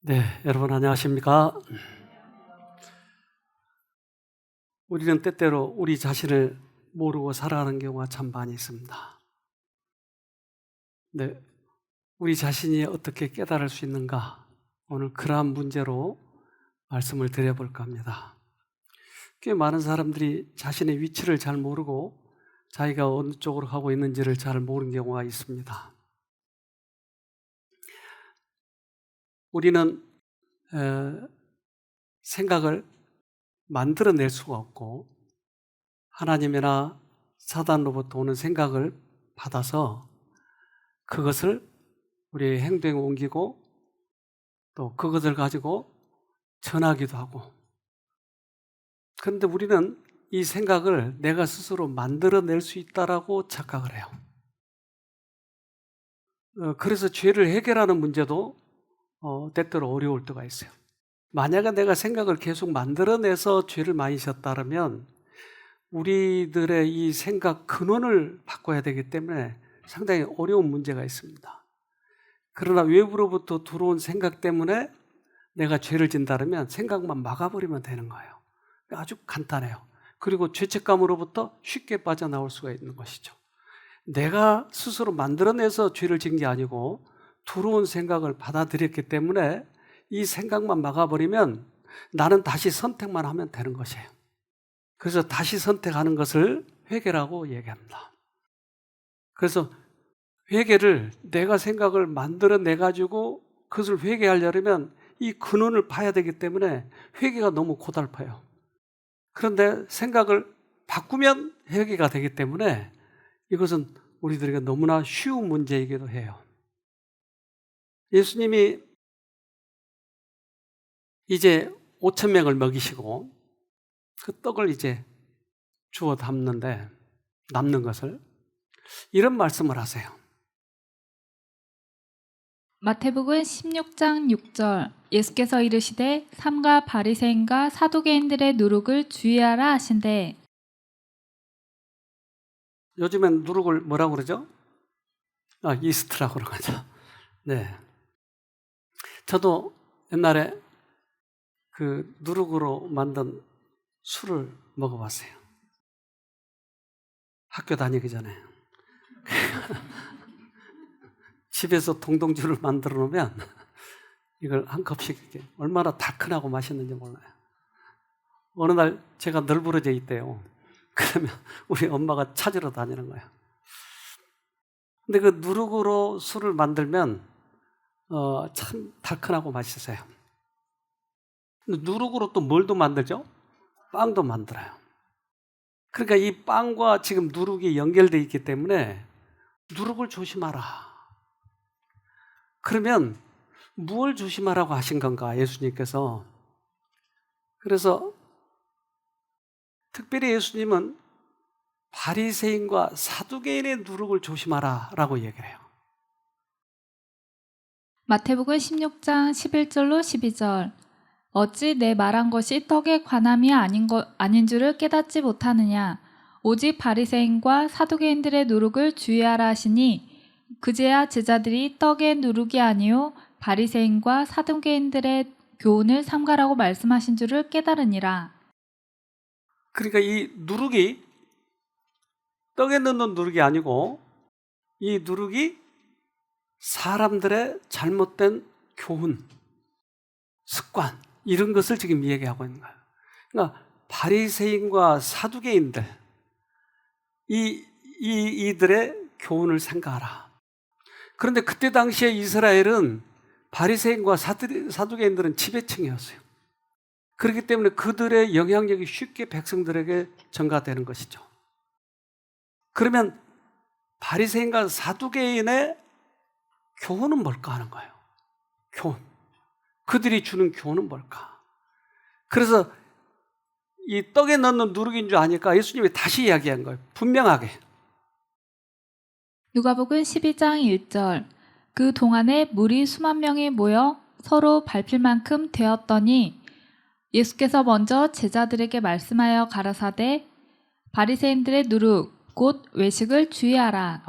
네, 여러분 안녕하십니까? 우리는 때때로 우리 자신을 모르고 살아가는 경우가 참 많이 있습니다. 네, 우리 자신이 어떻게 깨달을 수 있는가? 오늘 그러한 문제로 말씀을 드려볼까 합니다. 꽤 많은 사람들이 자신의 위치를 잘 모르고 자기가 어느 쪽으로 가고 있는지를 잘 모르는 경우가 있습니다. 우리는 생각을 만들어낼 수가 없고 하나님이나 사단으로부터 오는 생각을 받아서 그것을 우리의 행동에 옮기고 또 그것을 가지고 전하기도 하고, 그런데 우리는 이 생각을 내가 스스로 만들어낼 수 있다라고 착각을 해요. 그래서 죄를 해결하는 문제도 때때로 어려울 때가 있어요. 만약에 내가 생각을 계속 만들어내서 죄를 많이 졌다면 우리들의 이 생각 근원을 바꿔야 되기 때문에 상당히 어려운 문제가 있습니다. 그러나 외부로부터 들어온 생각 때문에 내가 죄를 진다면 생각만 막아버리면 되는 거예요. 아주 간단해요. 그리고 죄책감으로부터 쉽게 빠져나올 수가 있는 것이죠. 내가 스스로 만들어내서 죄를 진 게 아니고 들어온 생각을 받아들였기 때문에 이 생각만 막아버리면 나는 다시 선택만 하면 되는 것이에요. 그래서 다시 선택하는 것을 회개라고 얘기합니다. 그래서 회개를 내가 생각을 만들어내가지고 그것을 회개하려면 이 근원을 파야 되기 때문에 회개가 너무 고달파요. 그런데 생각을 바꾸면 회개가 되기 때문에 이것은 우리들에게 너무나 쉬운 문제이기도 해요. 예수님이 이제 5,000명을 먹이시고 그 떡을 이제 주워 담는데 남는 것을 이런 말씀을 하세요. 마태복음 16장 6절 예수께서 이르시되 삼가 바리새인과 사두개인들의 누룩을 주의하라 하신대. 요즘엔 누룩을 뭐라고 그러죠? 이스트라고 그러죠. 네. 저도 옛날에 그 누룩으로 만든 술을 먹어봤어요. 학교 다니기 전에. 집에서 동동주를 만들어 놓으면 이걸 한 컵씩 이렇게 얼마나 달큰하고 맛있는지 몰라요. 어느 날 제가 널브러져 있대요. 그러면 우리 엄마가 찾으러 다니는 거예요. 근데 그 누룩으로 술을 만들면 참 달큰하고 맛있어요. 근데 누룩으로 또 뭘 또 만들죠? 빵도 만들어요. 그러니까 이 빵과 지금 누룩이 연결되어 있기 때문에 누룩을 조심하라. 그러면 무엇을 조심하라고 하신 건가, 예수님께서? 그래서 특별히 예수님은 바리새인과 사두개인의 누룩을 조심하라라고 얘기를 해요. 마태복음 16장 11절로 12절 어찌 내 말한 것이 떡에 관함이 아닌 줄을 깨닫지 못하느냐. 오직 바리새인과 사두개인들의 누룩을 주의하라 하시니 그제야 제자들이 떡의 누룩이 아니요 바리새인과 사두개인들의 교훈을 삼가라고 말씀하신 줄을 깨달으니라. 그러니까 이 누룩이 떡에 넣는 누룩이 아니고 이 누룩이 사람들의 잘못된 교훈, 습관 이런 것을 지금 얘기하고 있는 거예요. 그러니까 바리새인과 사두개인들 이들의 교훈을 생각하라. 그런데 그때 당시에 이스라엘은 바리새인과 사두개인들은 지배층이었어요. 그렇기 때문에 그들의 영향력이 쉽게 백성들에게 전가되는 것이죠. 그러면 바리새인과 사두개인의 교훈은 뭘까 하는 거예요. 교훈. 그들이 주는 교훈은 뭘까? 그래서 이 떡에 넣는 누룩인 줄 아니까 예수님이 다시 이야기한 거예요. 분명하게. 누가복음 12장 1절 그 동안에 무리 수만 명이 모여 서로 밟힐 만큼 되었더니 예수께서 먼저 제자들에게 말씀하여 가라사대 바리새인들의 누룩 곧 외식을 주의하라.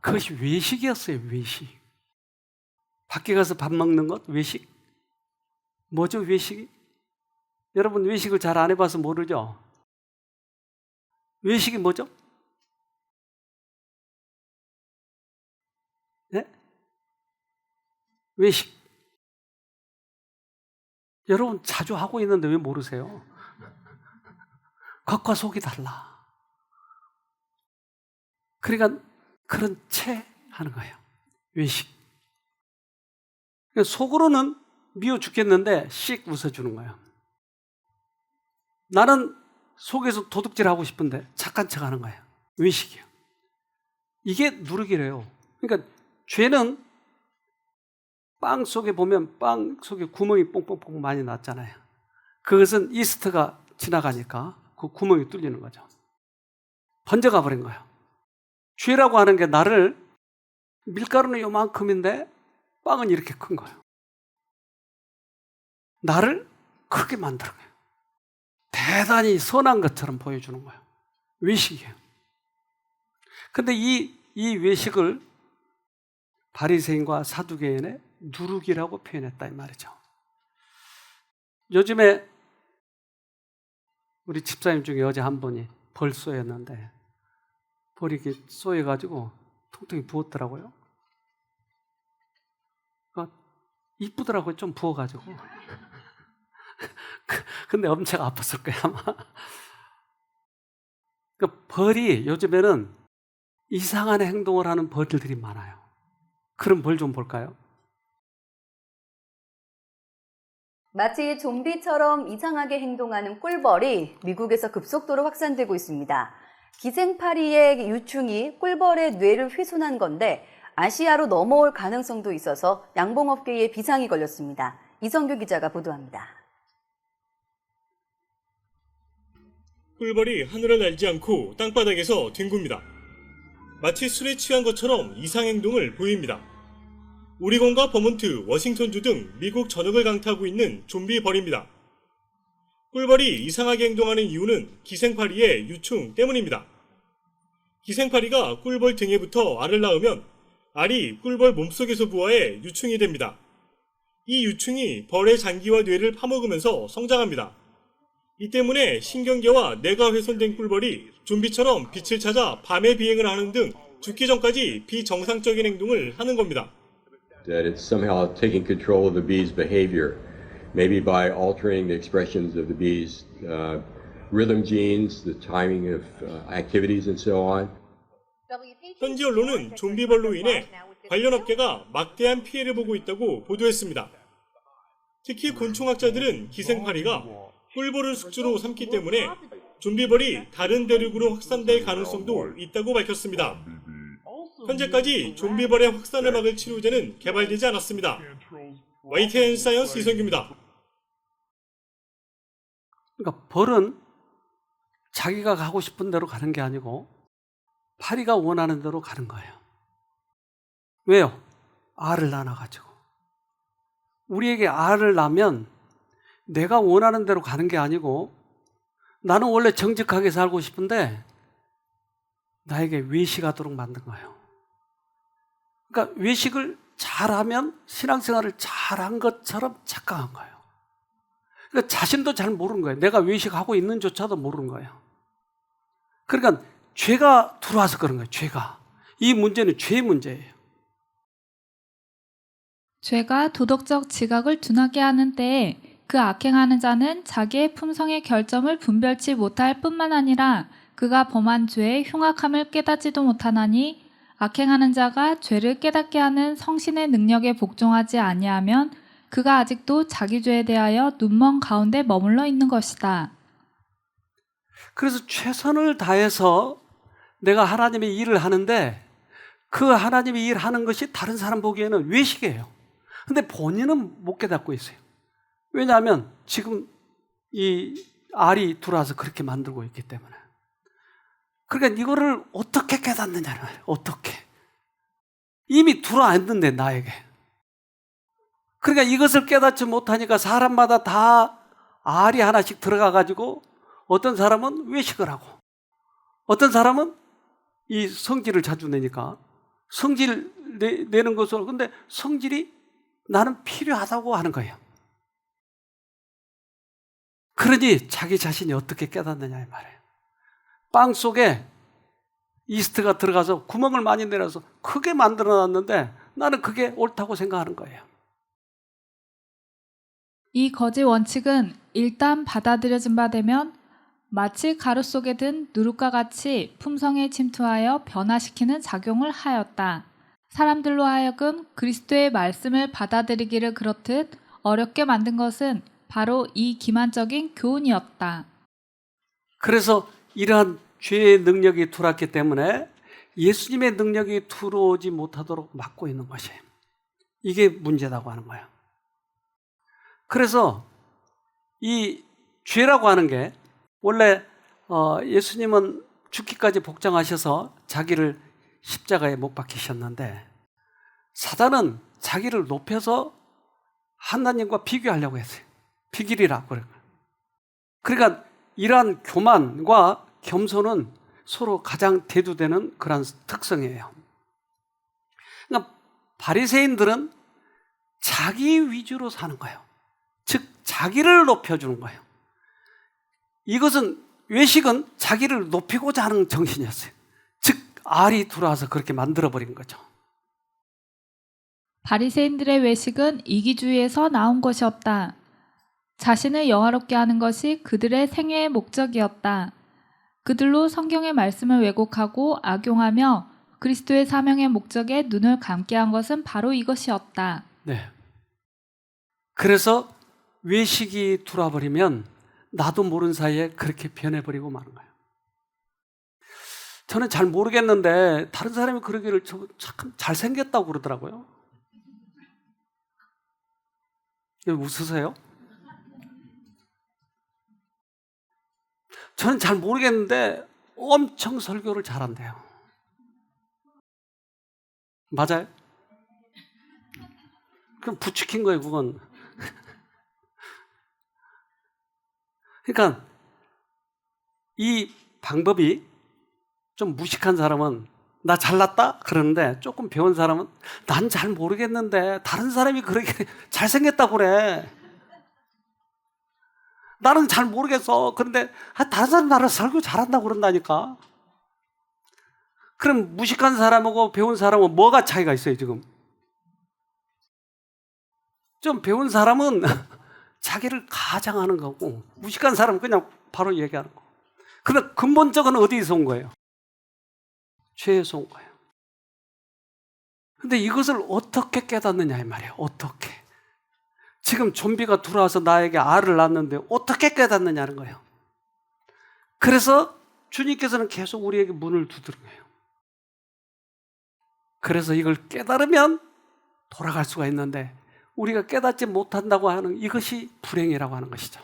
그것이 외식이었어요. 외식. 밖에 가서 밥 먹는 것 외식. 뭐죠, 외식이? 여러분 외식을 잘 안 해봐서 모르죠? 외식이 뭐죠? 네? 외식. 여러분 자주 하고 있는데 왜 모르세요? 겉과 속이 달라. 그러니까 그런 채 하는 거예요. 외식. 속으로는 미워 죽겠는데 씩 웃어주는 거예요. 나는 속에서 도둑질 하고 싶은데 착한 척 하는 거예요. 외식이요. 이게 누르기래요. 그러니까 죄는 빵 속에 보면 빵 속에 구멍이 뽕뽕뽕 많이 났잖아요. 그것은 이스트가 지나가니까 그 구멍이 뚫리는 거죠. 번져가 버린 거예요. 죄라고 하는 게 나를 밀가루는 요만큼인데 빵은 이렇게 큰 거예요. 나를 크게 만드는 거예요. 대단히 선한 것처럼 보여주는 거예요. 외식이에요. 근데 이 외식을 바리새인과 사두개인의 누룩이라고 표현했다 이 말이죠. 요즘에 우리 집사님 중에 어제 한 분이 벌 쏘였는데 벌이 이렇게 쏘여가지고 통통이 부었더라고요. 그러니까 이쁘더라고요. 좀 부어가지고. 근데 엄청 아팠을 거야 아마. 그러니까 벌이 요즘에는 이상한 행동을 하는 벌들이 많아요. 그런 벌 좀 볼까요? 마치 좀비처럼 이상하게 행동하는 꿀벌이 미국에서 급속도로 확산되고 있습니다. 기생파리의 유충이 꿀벌의 뇌를 훼손한 건데 아시아로 넘어올 가능성도 있어서 양봉업계에 비상이 걸렸습니다. 이성규 기자가 보도합니다. 꿀벌이 하늘을 날지 않고 땅바닥에서 뒹굽니다. 마치 술에 취한 것처럼 이상행동을 보입니다. 오리곤과 버몬트, 워싱턴주 등 미국 전역을 강타하고 있는 좀비 벌입니다. 꿀벌이 이상하게 행동하는 이유는 기생파리의 유충 때문입니다. 기생파리가 꿀벌 등에부터 알을 낳으면 알이 꿀벌 몸속에서 부화해 유충이 됩니다. 이 유충이 벌의 장기와 뇌를 파먹으면서 성장합니다. 이 때문에 신경계와 뇌가 훼손된 꿀벌이 좀비처럼 빛을 찾아 밤에 비행을 하는 등 죽기 전까지 비정상적인 행동을 하는 겁니다. That it's somehow taking control of the bee's behavior, maybe by altering the expressions of the bee's rhythm genes, the timing of activities and so on. 현지 언론은 좀비벌로 인해 관련 업계가 막대한 피해를 보고 있다고 보도했습니다. 특히 곤충학자들은 기생파리가 꿀벌을 숙주로 삼기 때문에 좀비벌이 다른 대륙으로 확산될 가능성도 있다고 밝혔습니다. 현재까지 좀비벌의 확산을 막을 치료제는 개발되지 않았습니다. YTN 사이언스 이성규입니다. 그러니까 벌은 자기가 가고 싶은 대로 가는 게 아니고 파리가 원하는 대로 가는 거예요. 왜요? 알을 낳아가지고. 우리에게 알을 낳으면 내가 원하는 대로 가는 게 아니고 나는 원래 정직하게 살고 싶은데 나에게 외식하도록 만든 거예요. 그러니까 외식을 잘하면 신앙생활을 잘한 것처럼 착각한 거예요. 그러니까 자신도 잘 모르는 거예요. 내가 외식하고 있는 조차도 모르는 거예요. 그러니까 죄가 들어와서 그런 거예요. 죄가. 이 문제는 죄의 문제예요. 죄가 도덕적 지각을 둔하게 하는 때에 그 악행하는 자는 자기의 품성의 결점을 분별치 못할 뿐만 아니라 그가 범한 죄의 흉악함을 깨닫지도 못하나니 악행하는 자가 죄를 깨닫게 하는 성신의 능력에 복종하지 아니하면 그가 아직도 자기 죄에 대하여 눈먼 가운데 머물러 있는 것이다. 그래서 최선을 다해서 내가 하나님의 일을 하는데 그 하나님의 일을 하는 것이 다른 사람 보기에는 외식이에요. 근데 본인은 못 깨닫고 있어요. 왜냐하면 지금 이 알이 들어와서 그렇게 만들고 있기 때문에. 그러니까 이거를 어떻게 깨닫느냐는 거예요. 어떻게. 이미 들어왔는데 나에게. 그러니까 이것을 깨닫지 못하니까 사람마다 다 알이 하나씩 들어가가지고 어떤 사람은 외식을 하고 어떤 사람은 이 성질을 자주 내니까 성질 내는 것으로 근데 성질이 나는 필요하다고 하는 거예요. 그러니 자기 자신이 어떻게 깨닫느냐 이 말이에요. 빵 속에 이스트가 들어가서 구멍을 많이 내려서 크게 만들어놨는데 나는 그게 옳다고 생각하는 거예요. 이 거짓 원칙은 일단 받아들여진 바 되면 마치 가루 속에 든 누룩과 같이 품성에 침투하여 변화시키는 작용을 하였다. 사람들로 하여금 그리스도의 말씀을 받아들이기를 그렇듯 어렵게 만든 것은 바로 이 기만적인 교훈이었다. 그래서 이러한 죄의 능력이 들어왔기 때문에 예수님의 능력이 들어오지 못하도록 막고 있는 것이에요. 이게 문제라고 하는 거예요. 그래서 이 죄라고 하는 게 원래 예수님은 죽기까지 복종하셔서 자기를 십자가에 못 박히셨는데 사단은 자기를 높여서 하나님과 비교하려고 했어요. 비길이라고 그래요. 그러니까 이러한 교만과 겸손은 서로 가장 대두되는 그런 특성이에요. 그러니까 바리새인들은 자기 위주로 사는 거예요. 즉 자기를 높여주는 거예요. 이것은 외식은 자기를 높이고자 하는 정신이었어요. 즉 알이 들어와서 그렇게 만들어버린 거죠. 바리새인들의 외식은 이기주의에서 나온 것이었다. 자신을 영화롭게 하는 것이 그들의 생애의 목적이었다. 그들로 성경의 말씀을 왜곡하고 악용하며 그리스도의 사명의 목적에 눈을 감게 한 것은 바로 이것이었다. 네. 그래서 외식이 들어와버리면 나도 모르는 사이에 그렇게 변해버리고 마는 거예요. 저는 잘 모르겠는데 다른 사람이 그러기를 참 잘생겼다고 그러더라고요. 왜 웃으세요? 저는 잘 모르겠는데 엄청 설교를 잘한대요. 맞아요? 그럼 부추긴 거예요, 그건. 그러니까 이 방법이 좀 무식한 사람은 나 잘났다 그러는데 조금 배운 사람은 난 잘 모르겠는데 다른 사람이 그렇게 잘생겼다고 그래. 나는 잘 모르겠어. 그런데 다른 사람 나를 설교 잘한다고 그런다니까. 그럼 무식한 사람하고 배운 사람은 뭐가 차이가 있어요 지금? 좀 배운 사람은 자기를 가장하는 거고 무식한 사람은 그냥 바로 얘기하는 거. 그러나 근본적은 어디서 온 거예요? 죄에서 온 거예요. 근데 이것을 어떻게 깨닫느냐 이 말이에요. 어떻게. 지금 좀비가 들어와서 나에게 알을 낳는데 어떻게 깨닫느냐는 거예요. 그래서 주님께서는 계속 우리에게 문을 두드려요. 그래서 이걸 깨달으면 돌아갈 수가 있는데 우리가 깨닫지 못한다고 하는 이것이 불행이라고 하는 것이죠.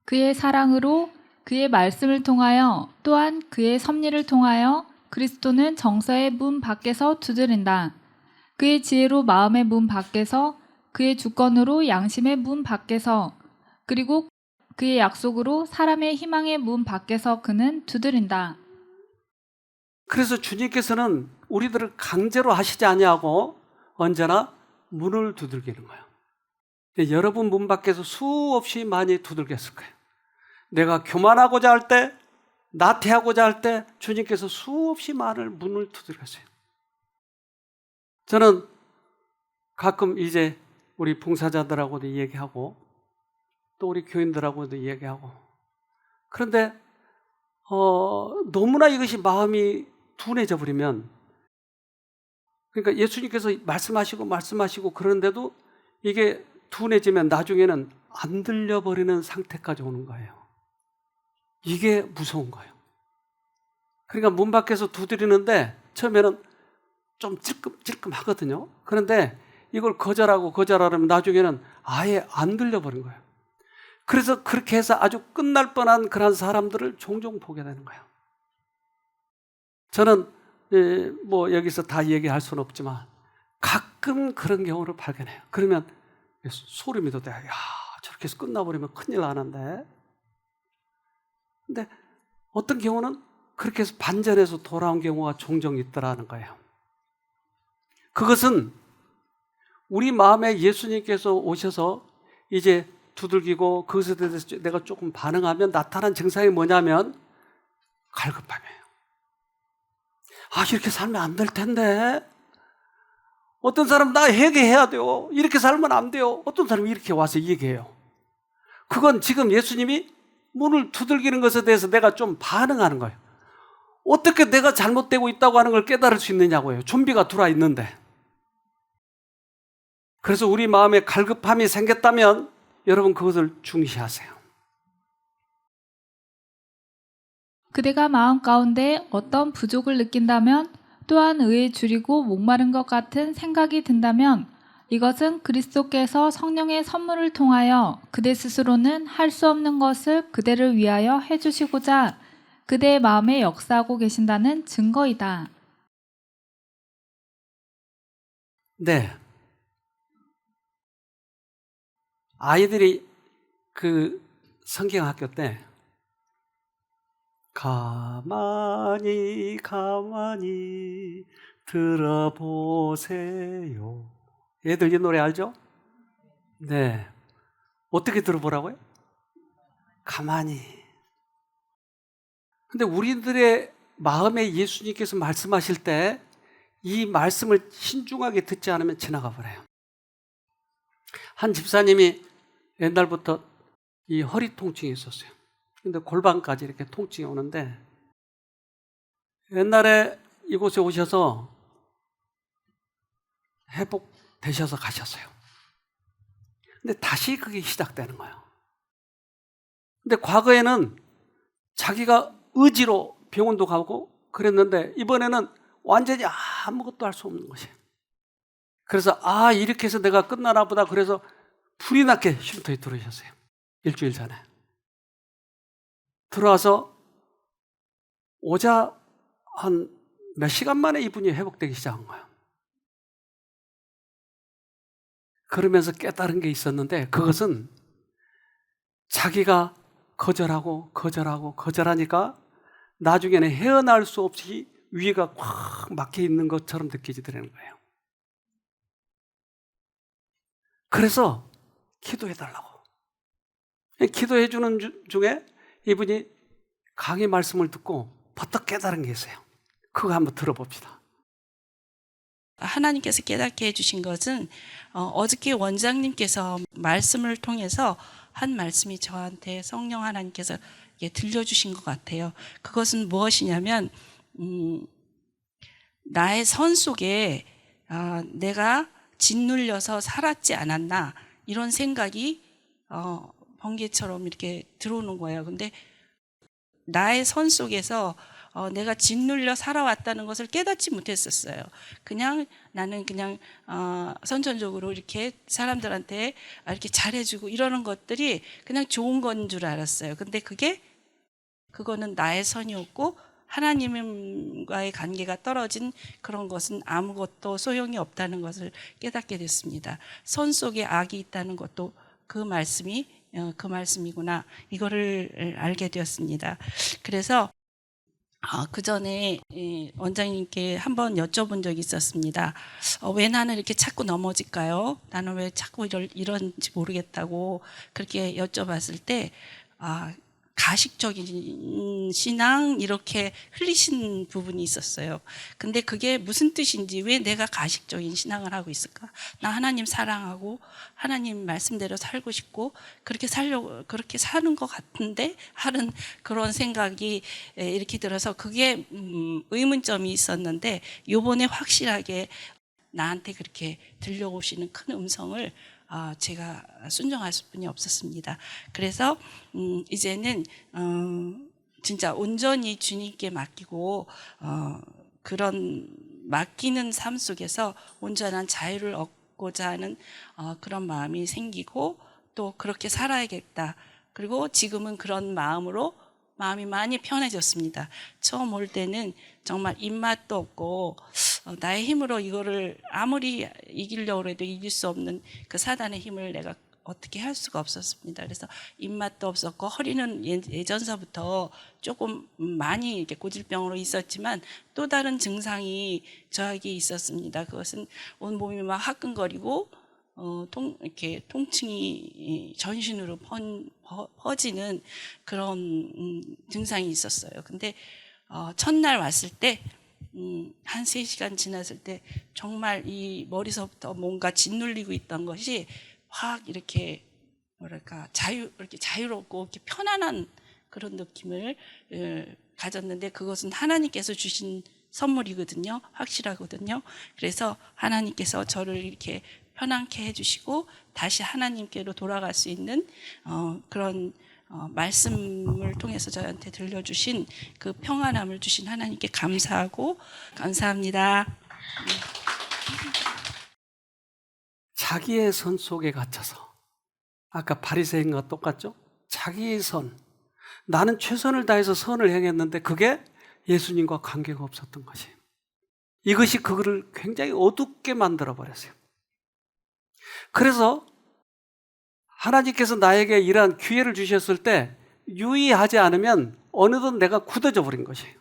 그의 사랑으로 그의 말씀을 통하여 또한 그의 섭리를 통하여 그리스도는 정서의 문 밖에서 두드린다. 그의 지혜로 마음의 문 밖에서, 그의 주권으로 양심의 문 밖에서, 그리고 그의 약속으로 사람의 희망의 문 밖에서 그는 두드린다. 그래서 주님께서는 우리들을 강제로 하시지 아니하고 언제나 문을 두들기는 거예요. 여러분 문 밖에서 수없이 많이 두들겼을 거예요. 내가 교만하고자 할 때, 나태하고자 할 때 주님께서 수없이 많은 문을 두드렸어요. 저는 가끔 이제 우리 봉사자들하고도 얘기하고 또 우리 교인들하고도 얘기하고 그런데 너무나 이것이 마음이 둔해져 버리면 그러니까 예수님께서 말씀하시고 그런데도 이게 둔해지면 나중에는 안 들려버리는 상태까지 오는 거예요. 이게 무서운 거예요. 그러니까 문 밖에서 두드리는데 처음에는 좀 찔끔 하거든요. 그런데 이걸 거절하면 나중에는 아예 안 들려버린 거예요. 그래서 그렇게 해서 아주 끝날 뻔한 그런 사람들을 종종 보게 되는 거예요. 저는 뭐 여기서 다 얘기할 수는 없지만 가끔 그런 경우를 발견해요. 그러면 소름이 돋아요. 야, 저렇게 해서 끝나버리면 큰일 나는데. 근데 어떤 경우는 그렇게 해서 반전해서 돌아온 경우가 종종 있더라는 거예요. 그것은 우리 마음에 예수님께서 오셔서 이제 두들기고 그것에 대해서 내가 조금 반응하면 나타난 증상이 뭐냐면 갈급함이에요. 아, 이렇게 살면 안 될 텐데. 어떤 사람은 나 회개해야 돼요. 이렇게 살면 안 돼요. 어떤 사람이 이렇게 와서 얘기해요. 그건 지금 예수님이 문을 두들기는 것에 대해서 내가 좀 반응하는 거예요. 어떻게 내가 잘못되고 있다고 하는 걸 깨달을 수 있느냐고요. 좀비가 들어와 있는데. 그래서 우리 마음에 갈급함이 생겼다면 여러분 그것을 중시하세요. 그대가 마음 가운데 어떤 부족을 느낀다면 또한 의에 줄이고 목마른 것 같은 생각이 든다면 이것은 그리스도께서 성령의 선물을 통하여 그대 스스로는 할 수 없는 것을 그대를 위하여 해주시고자 그대의 마음에 역사하고 계신다는 증거이다. 네. 아이들이 그 성경학교 때 가만히 들어보세요. 얘들 이 노래 알죠? 네. 어떻게 들어보라고요? 가만히. 근데 우리들의 마음에 예수님께서 말씀하실 때 이 말씀을 신중하게 듣지 않으면 지나가 버려요. 한 집사님이 옛날부터 이 허리 통증이 있었어요. 근데 골반까지 이렇게 통증이 오는데 옛날에 이곳에 오셔서 회복되셔서 가셨어요. 근데 다시 그게 시작되는 거예요. 근데 과거에는 자기가 의지로 병원도 가고 그랬는데 이번에는 완전히 아무것도 할 수 없는 것이에요. 그래서 이렇게 해서 내가 끝나나 보다 그래서 불이 나게 쉼터에 들어오셨어요. 일주일 전에. 들어와서 오자 한 몇 시간 만에 이분이 회복되기 시작한 거예요. 그러면서 깨달은 게 있었는데 그것은 자기가 거절하니까 나중에는 헤어나올 수 없이 위가 꽉 막혀 있는 것처럼 느껴지더라는 거예요. 그래서 기도해달라고. 기도해 주는 중에 이분이 강의 말씀을 듣고 버떡 깨달은 게 있어요. 그거 한번 들어봅시다. 하나님께서 깨닫게 해주신 것은 어저께 원장님께서 말씀을 통해서 한 말씀이 저한테 성령 하나님께서 들려주신 것 같아요. 그것은 무엇이냐면 나의 선 속에 내가 짓눌려서 살았지 않았나 이런 생각이 번개처럼 이렇게 들어오는 거예요. 근데 나의 선 속에서 내가 짓눌려 살아왔다는 것을 깨닫지 못했었어요. 나는 그냥 선천적으로 이렇게 사람들한테 이렇게 잘해주고 이러는 것들이 그냥 좋은 건 줄 알았어요. 근데 그거는 나의 선이었고 하나님과의 관계가 떨어진 그런 것은 아무것도 소용이 없다는 것을 깨닫게 됐습니다. 선 속에 악이 있다는 것도 그 말씀이구나 이거를 알게 되었습니다. 그래서 그 전에 원장님께 한번 여쭤본 적이 있었습니다. 왜 나는 이렇게 자꾸 넘어질까요? 나는 왜 자꾸 이런지 모르겠다고 그렇게 여쭤봤을 때 가식적인 신앙 이렇게 흘리신 부분이 있었어요. 근데 그게 무슨 뜻인지 왜 내가 가식적인 신앙을 하고 있을까? 나 하나님 사랑하고 하나님 말씀대로 살고 싶고 그렇게 사는 것 같은데 하는 그런 생각이 이렇게 들어서 그게 의문점이 있었는데 요번에 확실하게 나한테 그렇게 들려오시는 큰 음성을 제가 순종할 수뿐이 없었습니다. 그래서 이제는 진짜 온전히 주님께 맡기고 그런 맡기는 삶 속에서 온전한 자유를 얻고자 하는 그런 마음이 생기고 또 그렇게 살아야겠다. 그리고 지금은 그런 마음이 많이 편해졌습니다. 처음 올 때는 정말 입맛도 없고 나의 힘으로 이거를 아무리 이기려고 해도 이길 수 없는 그 사단의 힘을 내가 어떻게 할 수가 없었습니다. 그래서 입맛도 없었고 허리는 예전서부터 조금 많이 이렇게 고질병으로 있었지만 또 다른 증상이 저에게 있었습니다. 그것은 온몸이 막 화끈거리고 이렇게 통증이 전신으로 퍼지는 그런 증상이 있었어요. 근데 첫날 왔을 때 한 3시간 지났을 때 정말 이 머리서부터 뭔가 짓눌리고 있던 것이 확 이렇게 뭐랄까 이렇게 자유롭고 이렇게 편안한 그런 느낌을 가졌는데, 그것은 하나님께서 주신 선물이거든요. 확실하거든요. 그래서 하나님께서 저를 이렇게 편안케 해주시고 다시 하나님께로 돌아갈 수 있는 그런 말씀을 통해서 저한테 들려주신 그 평안함을 주신 하나님께 감사하고 감사합니다. 자기의 선 속에 갇혀서, 아까 바리새인과 똑같죠? 자기의 선, 나는 최선을 다해서 선을 행했는데 그게 예수님과 관계가 없었던 것이에요. 이것이 그거를 굉장히 어둡게 만들어버렸어요. 그래서 하나님께서 나에게 이러한 기회를 주셨을 때 유의하지 않으면 어느덧 내가 굳어져 버린 것이에요.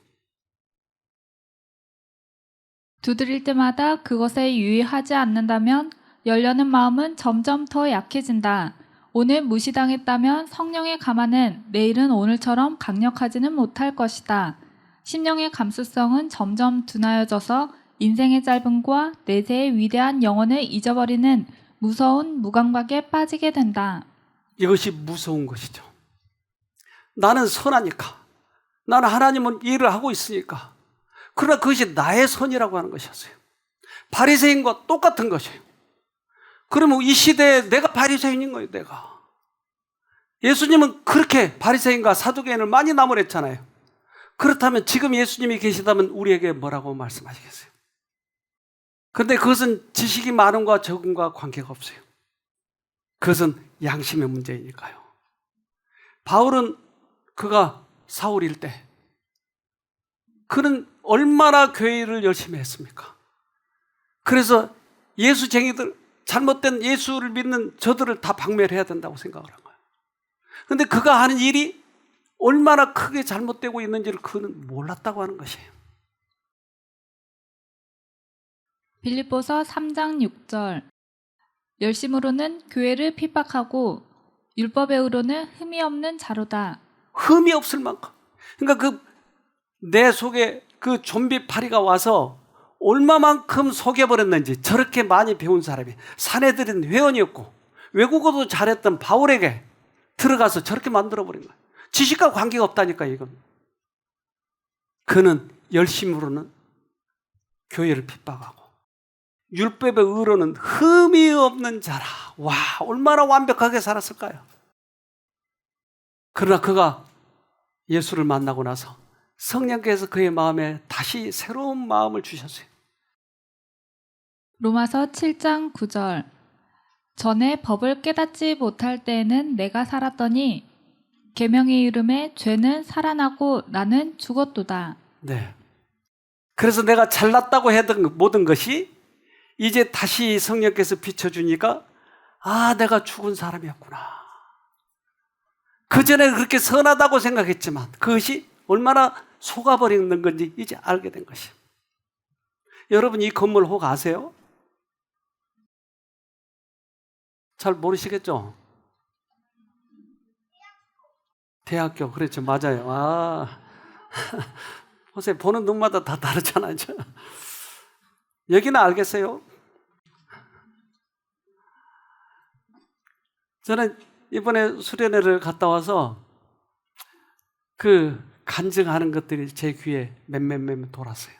두드릴 때마다 그것에 유의하지 않는다면 열려는 마음은 점점 더 약해진다. 오늘 무시당했다면 성령의 감화는 내일은 오늘처럼 강력하지는 못할 것이다. 심령의 감수성은 점점 둔하여져서 인생의 짧음과 내세의 위대한 영혼을 잊어버리는 무서운 무감각에 빠지게 된다. 이것이 무서운 것이죠. 나는 선하니까, 나는 하나님은 일을 하고 있으니까. 그러나 그것이 나의 선이라고 하는 것이었어요. 바리새인과 똑같은 것이에요. 그러면 이 시대에 내가 바리새인인 거예요, 내가. 예수님은 그렇게 바리새인과 사두개인을 많이 나무랬잖아요. 그렇다면 지금 예수님이 계시다면 우리에게 뭐라고 말씀하시겠어요? 그런데 그것은 지식이 많음과 적음과 관계가 없어요. 그것은 양심의 문제이니까요. 바울은 그가 사울일 때 그는 얼마나 교회를 열심히 했습니까? 그래서 예수쟁이들, 잘못된 예수를 믿는 저들을 다 박멸해야 된다고 생각을 한 거예요. 그런데 그가 하는 일이 얼마나 크게 잘못되고 있는지를 그는 몰랐다고 하는 것이에요. 빌립보서 3장 6절. 열심으로는 교회를 핍박하고 율법에 의로는 흠이 없는 자로다. 흠이 없을 만큼. 그러니까 내 속에 그 좀비 파리가 와서 얼마만큼 속여버렸는지, 저렇게 많이 배운 사람이, 사내들인 회원이었고 외국어도 잘했던 바울에게 들어가서 저렇게 만들어버린 거예요. 지식과 관계가 없다니까, 이건. 그는 열심으로는 교회를 핍박하고 율법의 의로는 흠이 없는 자라. 와, 얼마나 완벽하게 살았을까요? 그러나 그가 예수를 만나고 나서 성령께서 그의 마음에 다시 새로운 마음을 주셨어요. 로마서 7장 9절. 전에 법을 깨닫지 못할 때에는 내가 살았더니 계명의 이름에 죄는 살아나고 나는 죽었도다. 네. 그래서 내가 잘났다고 했던 모든 것이 이제 다시 성령께서 비춰주니까, 아, 내가 죽은 사람이었구나. 그전에 그렇게 선하다고 생각했지만 그것이 얼마나 속아버리는 건지 이제 알게 된 것이에요. 여러분, 이 건물 혹 아세요? 잘 모르시겠죠? 대학교, 그렇죠. 맞아요. 아, 보세요. 보는 눈마다 다 다르잖아요. 여기는 알겠어요? 저는 이번에 수련회를 갔다 와서 그 간증하는 것들이 제 귀에 맴 돌았어요.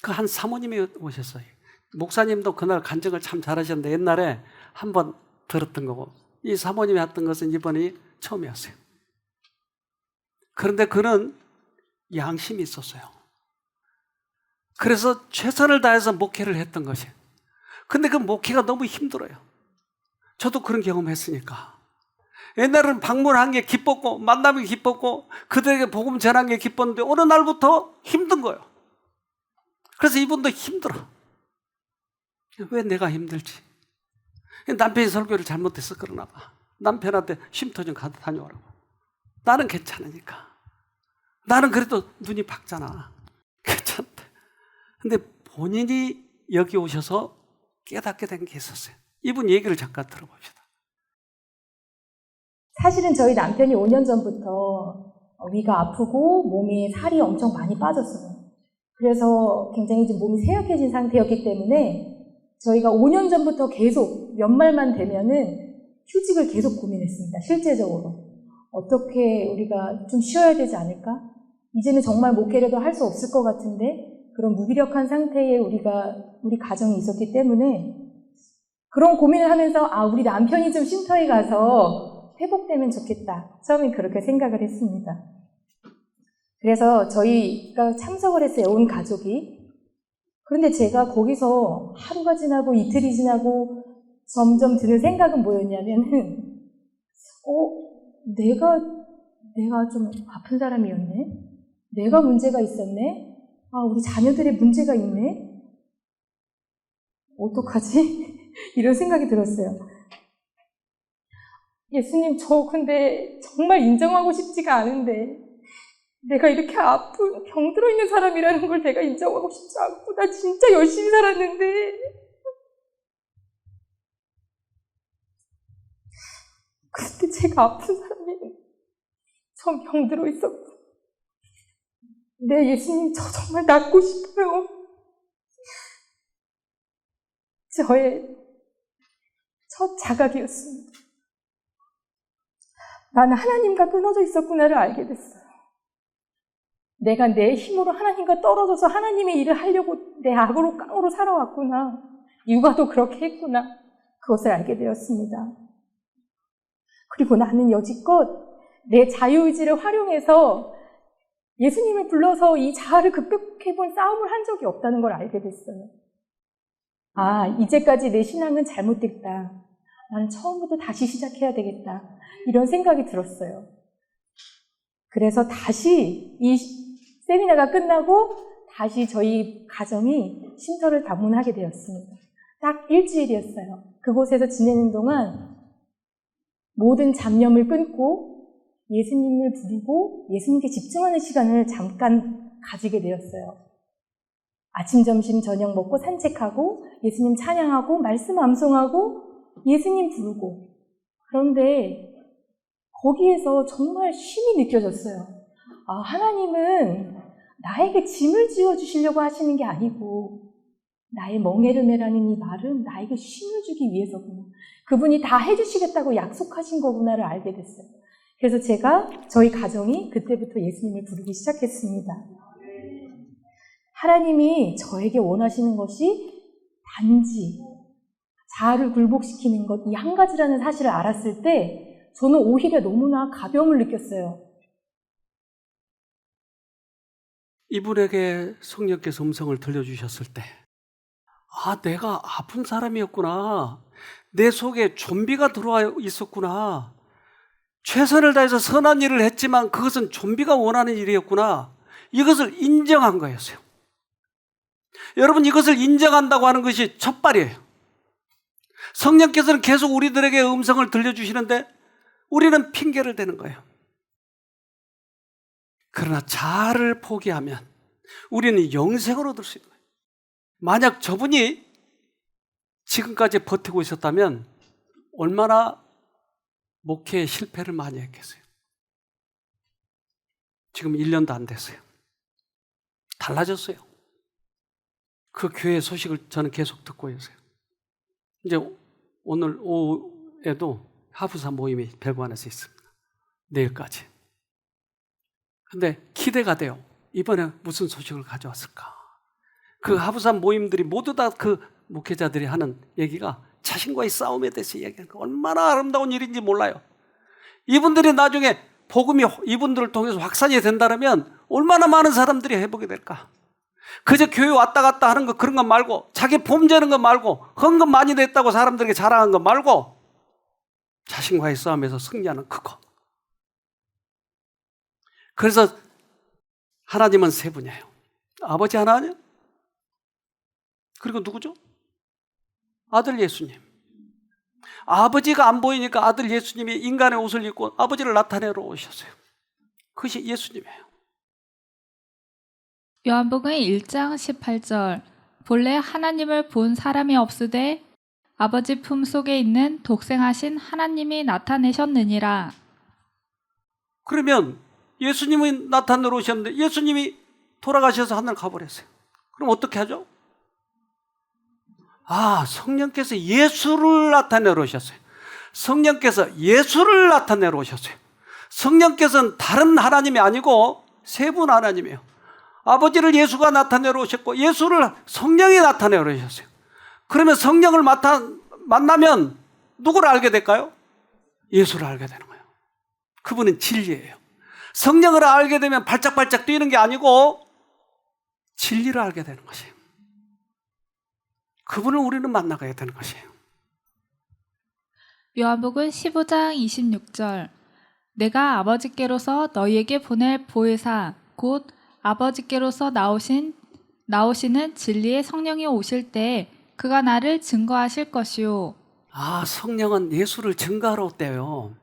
그 한 사모님이 오셨어요. 목사님도 그날 간증을 참 잘하셨는데 옛날에 한번 들었던 거고, 이 사모님이 했던 것은 이번이 처음이었어요. 그런데 그는 양심이 있었어요. 그래서 최선을 다해서 목회를 했던 것이에요. 근데 그 목회가 너무 힘들어요. 저도 그런 경험했으니까. 옛날에는 방문한 게 기뻤고 만남이 기뻤고 그들에게 복음 전한 게 기뻤는데 어느 날부터 힘든 거예요. 그래서 이분도 힘들어. 왜 내가 힘들지? 남편이 설교를 잘못해서 그러나 봐. 남편한테 쉼터 좀 다녀오라고. 나는 괜찮으니까. 나는 그래도 눈이 밝잖아. 괜찮대. 근데 본인이 여기 오셔서 깨닫게 된 게 있었어요. 이분 얘기를 잠깐 들어봅시다. 사실은 저희 남편이 5년 전부터 위가 아프고 몸에 살이 엄청 많이 빠졌어요. 그래서 굉장히 좀 몸이 쇠약해진 상태였기 때문에 저희가 5년 전부터 계속 연말만 되면은 휴직을 계속 고민했습니다. 실제적으로. 어떻게 우리가 좀 쉬어야 되지 않을까? 이제는 정말 목회라도 할 수 없을 것 같은데 그런 무기력한 상태에 우리 가정이 있었기 때문에 그런 고민을 하면서 우리 남편이 좀 쉼터에 가서 회복되면 좋겠다. 처음엔 그렇게 생각을 했습니다. 그래서 저희가 참석을 했어요. 온 가족이. 그런데 제가 거기서 하루가 지나고 이틀이 지나고 점점 드는 생각은 뭐였냐면은 내가 좀 아픈 사람이었네? 내가 문제가 있었네? 우리 자녀들의 문제가 있네? 어떡하지? 이런 생각이 들었어요. 예수님, 저 근데 정말 인정하고 싶지가 않은데 내가 이렇게 아픈 병들어 있는 사람이라는 걸 내가 인정하고 싶지 않고 나 진짜 열심히 살았는데 근데 제가 아픈 사람이 전 병들어 있었고 네, 예수님, 저 정말 낫고 싶어요. 저의 첫 자각이었습니다. 나는 하나님과 끊어져 있었구나를 알게 됐어요. 내가 내 힘으로 하나님과 떨어져서 하나님의 일을 하려고 내 악으로 깡으로 살아왔구나. 육아도 그렇게 했구나. 그것을 알게 되었습니다. 그리고 나는 여지껏 내 자유의지를 활용해서 예수님을 불러서 이 자아를 극복해본 싸움을 한 적이 없다는 걸 알게 됐어요. 이제까지 내 신앙은 잘못됐다. 나는 처음부터 다시 시작해야 되겠다. 이런 생각이 들었어요. 그래서 다시 이 세미나가 끝나고 다시 저희 가정이 쉼터를 방문하게 되었습니다. 딱 일주일이었어요. 그곳에서 지내는 동안 모든 잡념을 끊고 예수님을 부르고 예수님께 집중하는 시간을 잠깐 가지게 되었어요. 아침, 점심, 저녁 먹고 산책하고 예수님 찬양하고 말씀 암송하고 예수님 부르고 그런데 거기에서 정말 쉼이 느껴졌어요. 하나님은 나에게 짐을 지어주시려고 하시는 게 아니고 나의 멍에를 매라는 이 말은 나에게 쉼을 주기 위해서구나. 그분이 다 해주시겠다고 약속하신 거구나를 알게 됐어요. 그래서 저희 가정이 그때부터 예수님을 부르기 시작했습니다. 하나님이 저에게 원하시는 것이 단지 자아를 굴복시키는 것, 이 한 가지라는 사실을 알았을 때 저는 오히려 너무나 가벼움을 느꼈어요. 이분에게 성령께서 음성을 들려주셨을 때 내가 아픈 사람이었구나. 내 속에 좀비가 들어와 있었구나. 최선을 다해서 선한 일을 했지만 그것은 좀비가 원하는 일이었구나. 이것을 인정한 거였어요. 여러분, 이것을 인정한다고 하는 것이 첫발이에요. 성령께서는 계속 우리들에게 음성을 들려주시는데 우리는 핑계를 대는 거예요. 그러나 자아를 포기하면 우리는 영생을 얻을 수 있는 거예요. 만약 저분이 지금까지 버티고 있었다면 얼마나 목회에 실패를 많이 했겠어요. 지금 1년도 안 됐어요. 달라졌어요. 그 교회 소식을 저는 계속 듣고 있어요. 이제 오늘 오후에도 하부사 모임이 별관에서 있습니다. 내일까지. 근데 기대가 돼요. 이번에 무슨 소식을 가져왔을까? 그 하부사 모임들이 모두 다 그 목회자들이 하는 얘기가 자신과의 싸움에 대해서 얘기하는 거 얼마나 아름다운 일인지 몰라요. 이분들이 나중에 복음이 이분들을 통해서 확산이 된다면 얼마나 많은 사람들이 회복이 될까? 그저 교회 왔다 갔다 하는 거 그런 거 말고 자기 폼재는 거 말고 헌금 많이 냈다고 사람들에게 자랑한 거 말고 자신과의 싸움에서 승리하는 그거. 그래서 하나님은 세 분이에요. 아버지 하나님, 그리고 누구죠? 아들 예수님. 아버지가 안 보이니까 아들 예수님이 인간의 옷을 입고 아버지를 나타내러 오셨어요. 그것이 예수님이에요. 요한복음 1장 18절 본래 하나님을 본 사람이 없으되 아버지 품속에 있는 독생하신 하나님이 나타내셨느니라. 그러면 예수님이 나타내러 오셨는데 예수님이 돌아가셔서 하늘 가버렸어요. 그럼 어떻게 하죠? 성령께서 예수를 나타내러 오셨어요. 성령께서 예수를 나타내러 오셨어요. 성령께서는 다른 하나님이 아니고 세 분 하나님이에요. 아버지를 예수가 나타내러 오셨고 예수를 성령이 나타내러 오셨어요. 그러면 성령을 만나면 누구를 알게 될까요? 예수를 알게 되는 거예요. 그분은 진리예요. 성령을 알게 되면 발짝발짝 뛰는 게 아니고 진리를 알게 되는 것이에요. 그분을 우리는 만나가야 되는 것이에요. 요한복음 15장 26절. 내가 아버지께로서 너희에게 보낼 보혜사 곧 아버지께로서 나오시는 진리의 성령이 오실 때 그가 나를 증거하실 것이요. 성령은 예수를 증거하러 왔대요.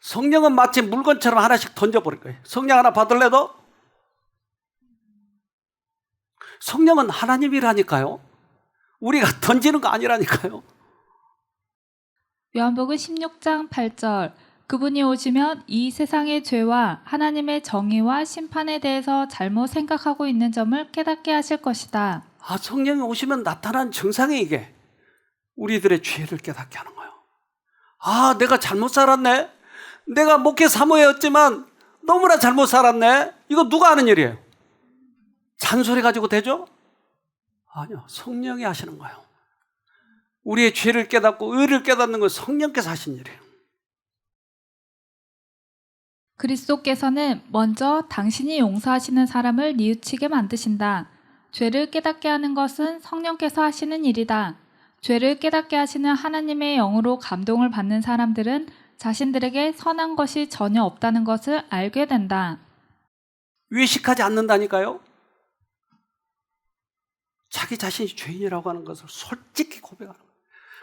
성령은 마치 물건처럼 하나씩 던져버릴 거예요. 성령 하나 받을래도? 성령은 하나님이라니까요. 우리가 던지는 거 아니라니까요. 요한복음 16장 8절. 그분이 오시면 이 세상의 죄와 하나님의 정의와 심판에 대해서 잘못 생각하고 있는 점을 깨닫게 하실 것이다. 성령이 오시면 나타난 증상이 이게 우리들의 죄를 깨닫게 하는 거예요. 내가 잘못 살았네. 내가 목회 사모였지만 너무나 잘못 살았네. 이거 누가 하는 일이에요? 잔소리 가지고 되죠? 아니요. 성령이 하시는 거예요. 우리의 죄를 깨닫고 의를 깨닫는 건 성령께서 하신 일이에요. 그리스도께서는 먼저 당신이 용서하시는 사람을 뉘우치게 만드신다. 죄를 깨닫게 하는 것은 성령께서 하시는 일이다. 죄를 깨닫게 하시는 하나님의 영으로 감동을 받는 사람들은 자신들에게 선한 것이 전혀 없다는 것을 알게 된다. 외식하지 않는다니까요. 자기 자신이 죄인이라고 하는 것을 솔직히 고백하는 거예요.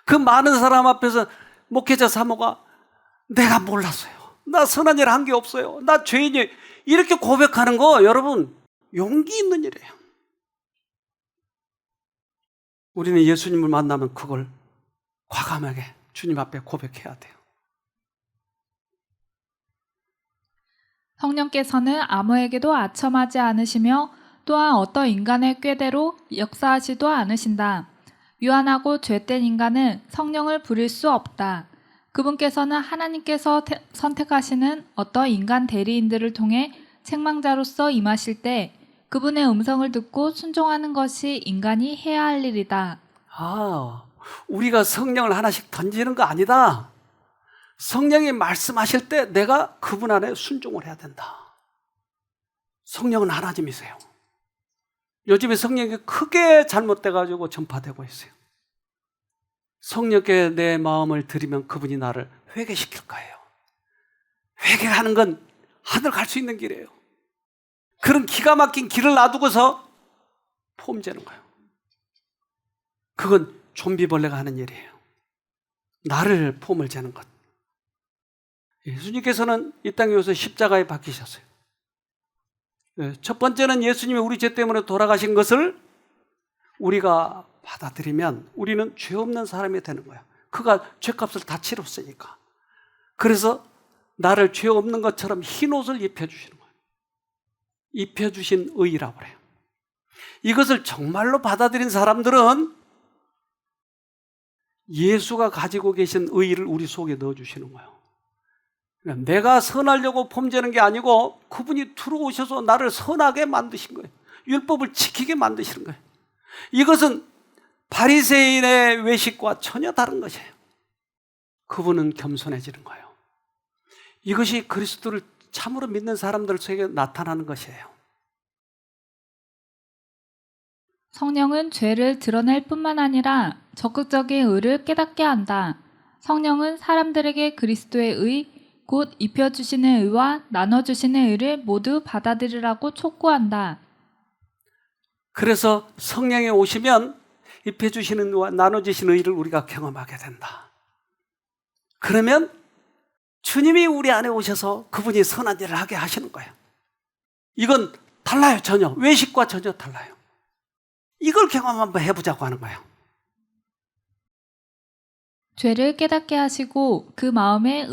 그 많은 사람 앞에서 목회자 사모가 내가 몰랐어요. 나 선한 일 한 게 없어요. 나 죄인이에요. 이렇게 고백하는 거 여러분 용기 있는 일이에요. 우리는 예수님을 만나면 그걸 과감하게 주님 앞에 고백해야 돼요. 성령께서는 아무에게도 아첨하지 않으시며 또한 어떤 인간의 꾀대로 역사하지도 않으신다. 유한하고 죄된 인간은 성령을 부릴 수 없다. 그분께서는 하나님께서 선택하시는 어떤 인간 대리인들을 통해 책망자로서 임하실 때 그분의 음성을 듣고 순종하는 것이 인간이 해야 할 일이다. 우리가 성령을 하나씩 던지는 거 아니다. 성령이 말씀하실 때 내가 그분 안에 순종을 해야 된다. 성령은 하나님이세요. 요즘에 성령이 크게 잘못돼가지고 전파되고 있어요. 성령께 내 마음을 드리면 그분이 나를 회개시킬 거예요. 회개하는 건 하늘 갈 수 있는 길이에요. 그런 기가 막힌 길을 놔두고서 폼 재는 거예요. 그건 좀비벌레가 하는 일이에요. 나를 폼을 재는 것. 예수님께서는 이 땅에 오셔서 십자가에 박히셨어요. 첫 번째는 예수님이 우리 죄 때문에 돌아가신 것을 우리가 받아들이면 우리는 죄 없는 사람이 되는 거야. 그가 죄값을 다 치렀으니까. 그래서 나를 죄 없는 것처럼 흰 옷을 입혀주시는 거예요. 입혀주신 의라고 그래요. 이것을 정말로 받아들인 사람들은 예수가 가지고 계신 의를 우리 속에 넣어주시는 거예요. 내가 선하려고 폼재는 게 아니고 그분이 들어오셔서 나를 선하게 만드신 거예요. 율법을 지키게 만드시는 거예요. 이것은 바리새인의 외식과 전혀 다른 것이에요. 그분은 겸손해지는 거예요. 이것이 그리스도를 참으로 믿는 사람들 속에 나타나는 것이에요. 성령은 죄를 드러낼 뿐만 아니라 적극적인 의를 깨닫게 한다. 성령은 사람들에게 그리스도의 의, 곧 입혀주시는 의와 나눠주시는 의를 모두 받아들이라고 촉구한다. 그래서 성령이 오시면 입혀주시는 의와 나눠주시는 의를 우리가 경험하게 된다. 그러면 주님이 우리 안에 오셔서 그분이 선한 일을 하게 하시는 거예요. 이건 달라요. 전혀. 외식과 전혀 달라요. 이걸 경험 한번 해보자고 하는 거예요. 죄를 깨닫게 하시고 그 마음에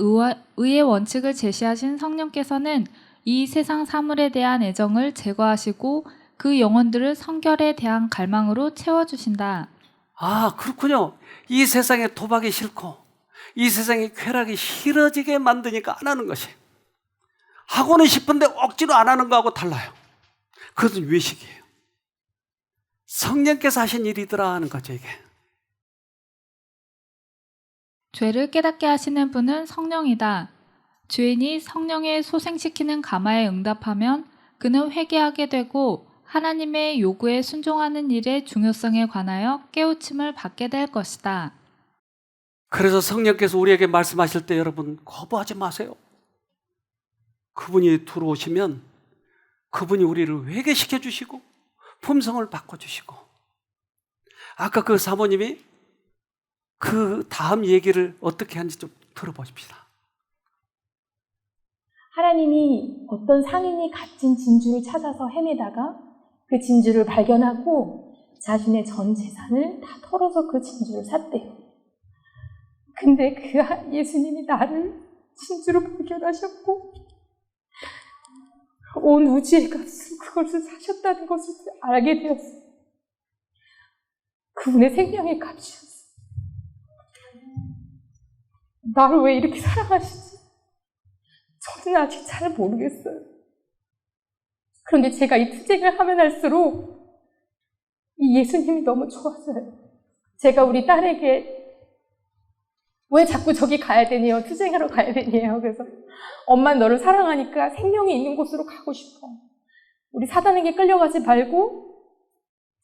의의 원칙을 제시하신 성령께서는 이 세상 사물에 대한 애정을 제거하시고 그 영혼들을 성결에 대한 갈망으로 채워주신다. 아, 그렇군요. 이 세상에 도박이 싫고 이 세상에 쾌락이 싫어지게 만드니까 안 하는 것이, 하고는 싶은데 억지로 안 하는 거하고 달라요. 그것은 외식이에요. 성령께서 하신 일이더라 하는 거죠, 이게. 죄를 깨닫게 하시는 분은 성령이다. 죄인이 성령의 소생시키는 감화에 응답하면 그는 회개하게 되고 하나님의 요구에 순종하는 일의 중요성에 관하여 깨우침을 받게 될 것이다. 그래서 성령께서 우리에게 말씀하실 때 여러분 거부하지 마세요. 그분이 들어오시면 그분이 우리를 회개시켜 주시고 품성을 바꿔주시고, 아까 그 사모님이 그 다음 얘기를 어떻게 하는지 좀 들어보십시다. 하나님이 어떤 상인이 갇힌 진주를 찾아서 헤매다가 그 진주를 발견하고 자신의 전 재산을 다 털어서 그 진주를 샀대요. 근데 그 예수님이 나를 진주로 발견하셨고 온 우주의 값을 그것을 사셨다는 것을 알게 되었어요. 그분의 생명의 값이었어요. 나를 왜 이렇게 사랑하시지? 저는 아직 잘 모르겠어요. 그런데 제가 이 투쟁을 하면 할수록 이 예수님이 너무 좋았어요. 제가 우리 딸에게 왜 자꾸 저기 가야 되니요? 투쟁하러 가야 되니요? 그래서 엄마 너를 사랑하니까 생명이 있는 곳으로 가고 싶어. 우리 사단에게 끌려가지 말고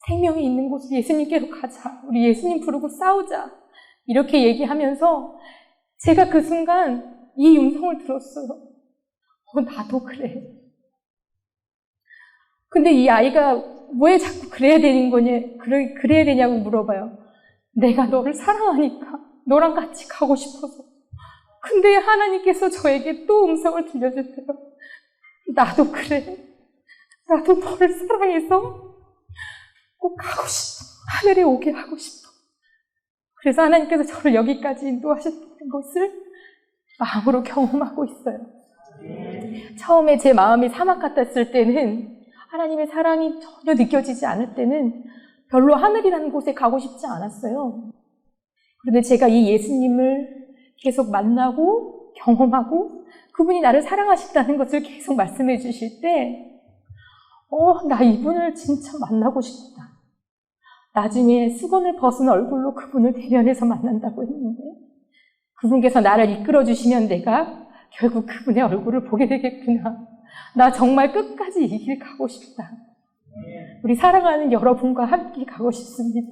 생명이 있는 곳으로 예수님께로 가자. 우리 예수님 부르고 싸우자. 이렇게 얘기하면서 제가 그 순간 이 음성을 들었어요. 나도 그래. 근데 이 아이가 왜 자꾸 그래야 되는 거냐, 그래야 되냐고 물어봐요. 내가 너를 사랑하니까 너랑 같이 가고 싶어서. 근데 하나님께서 저에게 또 음성을 들려주세요. 나도 그래. 나도 너를 사랑해서 꼭 가고 싶어. 하늘에 오게 하고 싶어. 그래서 하나님께서 저를 여기까지 인도하셨다는 것을 마음으로 경험하고 있어요. 처음에 제 마음이 사막 같았을 때는, 하나님의 사랑이 전혀 느껴지지 않을 때는 별로 하늘이라는 곳에 가고 싶지 않았어요. 그런데 제가 이 예수님을 계속 만나고 경험하고 그분이 나를 사랑하신다는 것을 계속 말씀해 주실 때 나 이분을 진짜 만나고 싶다. 나중에 수건을 벗은 얼굴로 그분을 대면해서 만난다고 했는데 그분께서 나를 이끌어 주시면 내가 결국 그분의 얼굴을 보게 되겠구나. 나 정말 끝까지 이 길 가고 싶다. 우리 사랑하는 여러분과 함께 가고 싶습니다.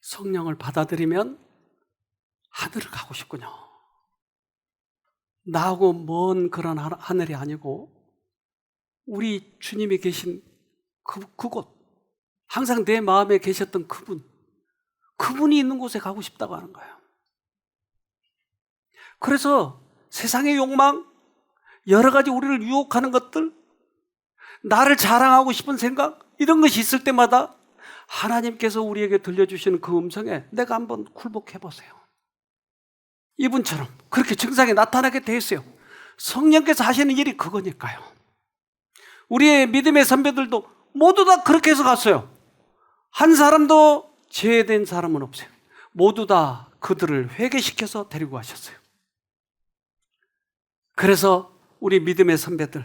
성령을 받아들이면 하늘을 가고 싶군요. 나하고 먼 그런 하늘이 아니고 우리 주님이 계신 그곳, 항상 내 마음에 계셨던 그분이 있는 곳에 가고 싶다고 하는 거예요. 그래서 세상의 욕망, 여러 가지 우리를 유혹하는 것들, 나를 자랑하고 싶은 생각, 이런 것이 있을 때마다 하나님께서 우리에게 들려주시는 그 음성에 내가 한번 굴복해보세요. 이분처럼 그렇게 증상이 나타나게 돼 있어요. 성령께서 하시는 일이 그거니까요. 우리의 믿음의 선배들도 모두 다 그렇게 해서 갔어요. 한 사람도 제외된 사람은 없어요. 모두 다 그들을 회개시켜서 데리고 가셨어요. 그래서 우리 믿음의 선배들,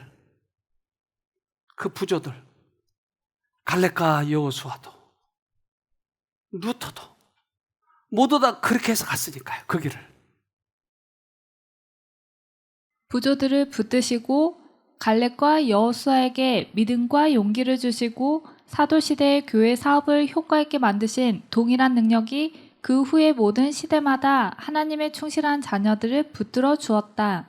그 부조들, 갈렙과 여호수아도 루터도 모두 다 그렇게 해서 갔으니까요. 그 길을. 부조들을 붙드시고 갈렙과 여호수아에게 믿음과 용기를 주시고 사도시대의 교회 사업을 효과 있게 만드신 동일한 능력이 그 후의 모든 시대마다 하나님의 충실한 자녀들을 붙들어 주었다.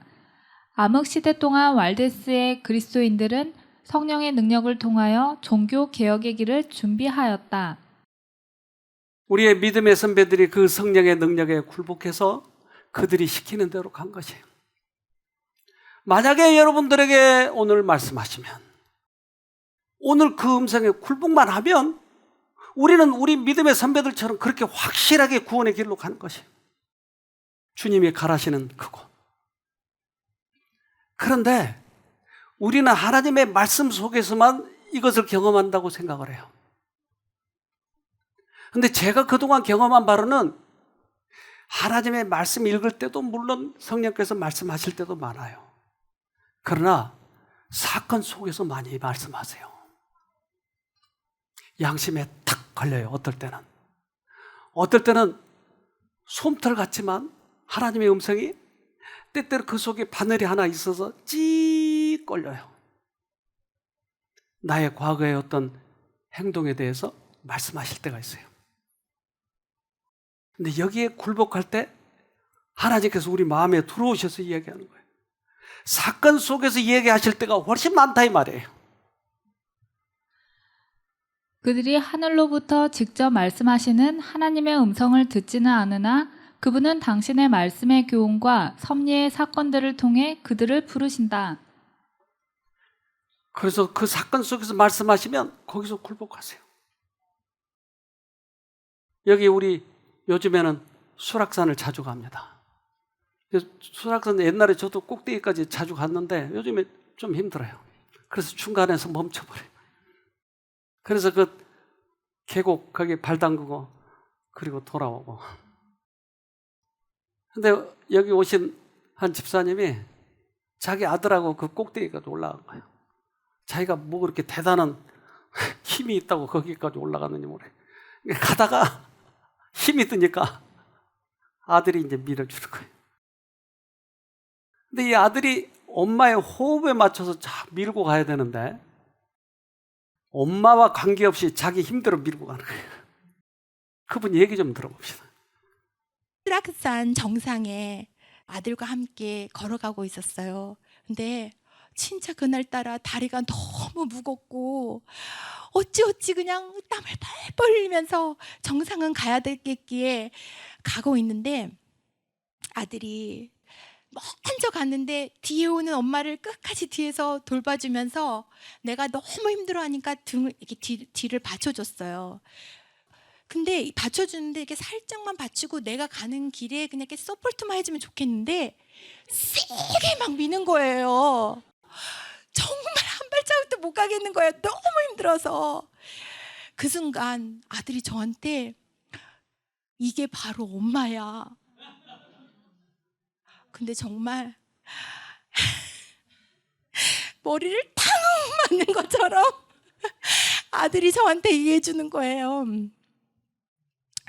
암흑시대 동안 왈데스의 그리스도인들은 성령의 능력을 통하여 종교 개혁의 길을 준비하였다. 우리의 믿음의 선배들이 그 성령의 능력에 굴복해서 그들이 시키는 대로 간 것이에요. 만약에 여러분들에게 오늘 말씀하시면 오늘 그 음성에 굴복만 하면 우리는 우리 믿음의 선배들처럼 그렇게 확실하게 구원의 길로 가는 것이에요. 주님이 가라시는 그곳. 그런데 우리는 하나님의 말씀 속에서만 이것을 경험한다고 생각을 해요. 근데 제가 그동안 경험한 바로는 하나님의 말씀 읽을 때도 물론 성령께서 말씀하실 때도 많아요. 그러나 사건 속에서 많이 말씀하세요. 양심에 탁 걸려요. 어떨 때는 솜털 같지만 하나님의 음성이 때때로 그 속에 바늘이 하나 있어서 찌 걸려요. 나의 과거의 어떤 행동에 대해서 말씀하실 때가 있어요. 근데 여기에 굴복할 때 하나님께서 우리 마음에 들어오셔서 이야기하는 거예요. 사건 속에서 이야기하실 때가 훨씬 많다 이 말이에요. 그들이 하늘로부터 직접 말씀하시는 하나님의 음성을 듣지는 않으나 그분은 당신의 말씀의 교훈과 섭리의 사건들을 통해 그들을 부르신다. 그래서 그 사건 속에서 말씀하시면 거기서 굴복하세요. 여기 우리 요즘에는 수락산을 자주 갑니다. 수락산 옛날에 저도 꼭대기까지 자주 갔는데 요즘에 좀 힘들어요. 그래서 중간에서 멈춰버려요. 그래서 그 계곡 거기 발 담그고 그리고 돌아오고. 근데 여기 오신 한 집사님이 자기 아들하고 그 꼭대기까지 올라간 거예요. 자기가 뭐 그렇게 대단한 힘이 있다고 거기까지 올라갔는지 모르겠어요. 가다가 힘이 드니까 아들이 이제 밀어주는 거예요. 근데 이 아들이 엄마의 호흡에 맞춰서 쫙 밀고 가야 되는데 엄마와 관계없이 자기 힘대로 밀고 가는 거예요. 그분 얘기 좀 들어봅시다. 수락산 정상에 아들과 함께 걸어가고 있었어요. 근데 진짜 그날따라 다리가 너무 무겁고 어찌 그냥 땀을 뻘뻘 흘리면서 정상은 가야 되겠기에 가고 있는데 아들이 먼저 갔는데 뒤에 오는 엄마를 끝까지 뒤에서 돌봐주면서 내가 너무 힘들어하니까 등을 이렇게 뒤를 받쳐줬어요. 근데 받쳐주는데 이렇게 살짝만 받치고 내가 가는 길에 그냥 이렇게 서포트만 해주면 좋겠는데 세게 막 미는 거예요. 정말 한 발자국도 못 가겠는 거예요. 너무 힘들어서. 그 순간 아들이 저한테 이게 바로 엄마야. 근데 정말 머리를 탕 맞는 것처럼 아들이 저한테 얘기해 주는 거예요.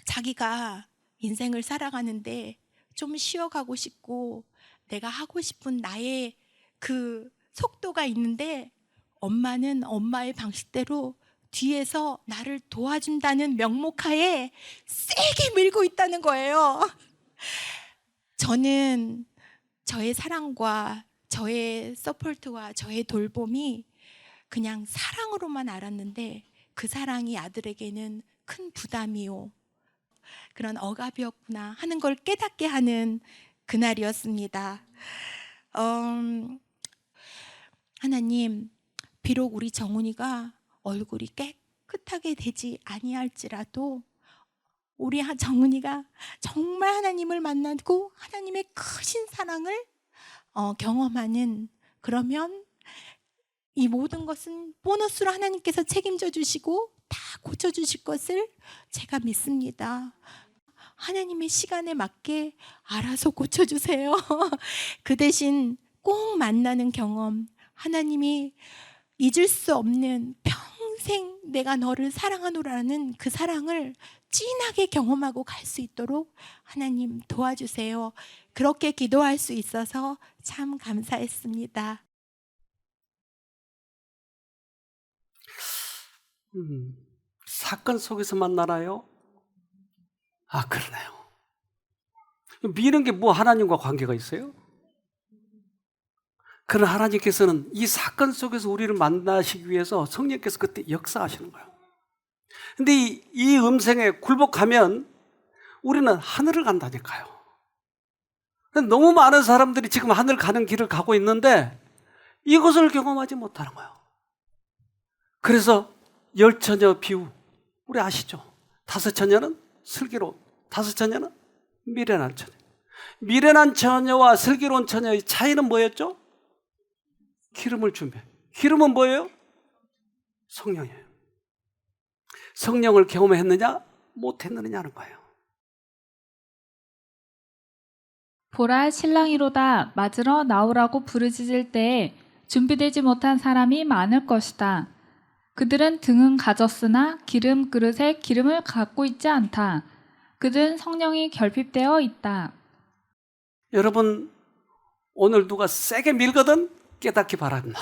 자기가 인생을 살아가는데 좀 쉬어가고 싶고 내가 하고 싶은 나의 그 속도가 있는데 엄마는 엄마의 방식대로 뒤에서 나를 도와준다는 명목하에 세게 밀고 있다는 거예요. 저는 저의 사랑과 저의 서포트와 저의 돌봄이 그냥 사랑으로만 알았는데 그 사랑이 아들에게는 큰 부담이요. 그런 억압이었구나 하는 걸 깨닫게 하는 그날이었습니다. 하나님, 비록 우리 정훈이가 얼굴이 깨끗하게 되지 아니할지라도 우리 정훈이가 정말 하나님을 만나고 하나님의 크신 사랑을 경험하는, 그러면 이 모든 것은 보너스로 하나님께서 책임져 주시고 다 고쳐주실 것을 제가 믿습니다. 하나님의 시간에 맞게 알아서 고쳐주세요. 그 대신 꼭 만나는 경험, 하나님이 잊을 수 없는 평생 내가 너를 사랑하노라는 그 사랑을 진하게 경험하고 갈 수 있도록 하나님 도와주세요. 그렇게 기도할 수 있어서 참 감사했습니다. 사건 속에서 만나나요? 아, 그러네요. 미는 게 뭐 하나님과 관계가 있어요? 그러나 하나님께서는 이 사건 속에서 우리를 만나시기 위해서 성령께서 그때 역사하시는 거예요. 근데 이 음성에 굴복하면 우리는 하늘을 간다니까요. 너무 많은 사람들이 지금 하늘 가는 길을 가고 있는데 이것을 경험하지 못하는 거예요. 그래서 열처녀 비유, 우리 아시죠? 5처녀는 슬기로운, 5처녀는 미련한 처녀. 미련한 처녀와 슬기로운 처녀의 차이는 뭐였죠? 기름을 준비해. 기름은 뭐예요? 성령이에요. 성령을 경험했느냐 못했느냐는 거예요. 보라 신랑이로다 맞으러 나오라고 부르짖을 때에 준비되지 못한 사람이 많을 것이다. 그들은 등은 가졌으나 기름 그릇에 기름을 갖고 있지 않다. 그들은 성령이 결핍되어 있다. 여러분, 오늘 누가 세게 밀거든 깨닫기 바랍니다.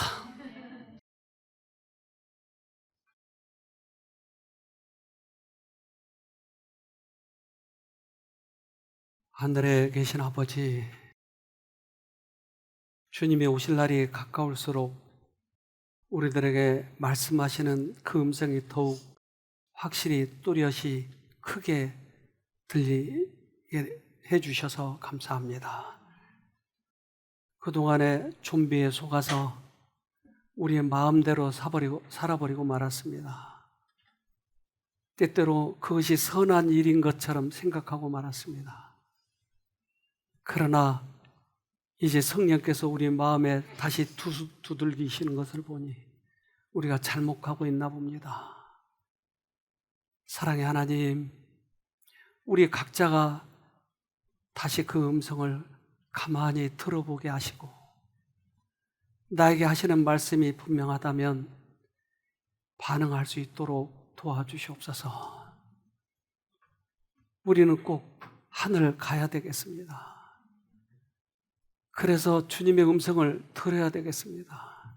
하늘에 계신 아버지, 주님이 오실 날이 가까울수록 우리들에게 말씀하시는 그 음성이 더욱 확실히 또렷이 크게 들리게 해주셔서 감사합니다. 그동안에 좀비에 속아서 우리의 마음대로 살아버리고 말았습니다. 때때로 그것이 선한 일인 것처럼 생각하고 말았습니다. 그러나 이제 성령께서 우리 마음에 다시 두들기시는 것을 보니 우리가 잘못하고 있나 봅니다. 사랑의 하나님, 우리 각자가 다시 그 음성을 가만히 들어보게 하시고 나에게 하시는 말씀이 분명하다면 반응할 수 있도록 도와주시옵소서. 우리는 꼭 하늘 가야 되겠습니다. 그래서 주님의 음성을 들어야 되겠습니다.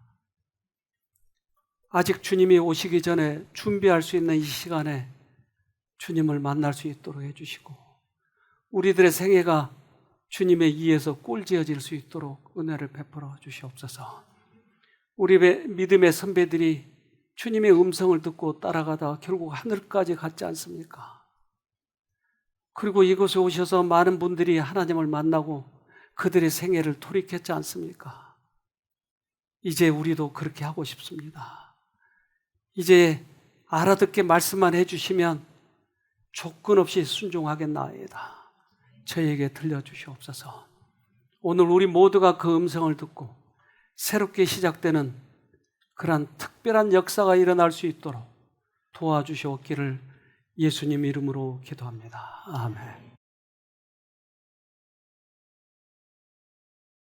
아직 주님이 오시기 전에 준비할 수 있는 이 시간에 주님을 만날 수 있도록 해주시고 우리들의 생애가 주님의 이에서 꼴지어질 수 있도록 은혜를 베풀어 주시옵소서. 우리 믿음의 선배들이 주님의 음성을 듣고 따라가다 결국 하늘까지 갔지 않습니까? 그리고 이곳에 오셔서 많은 분들이 하나님을 만나고 그들의 생애를 돌이켰지 않습니까? 이제 우리도 그렇게 하고 싶습니다. 이제 알아듣게 말씀만 해주시면 조건 없이 순종하겠나이다. 저에게 들려주시옵소서. 오늘 우리 모두가 그 음성을 듣고 새롭게 시작되는 그러한 특별한 역사가 일어날 수 있도록 도와주시옵기를 예수님 이름으로 기도합니다. 아멘.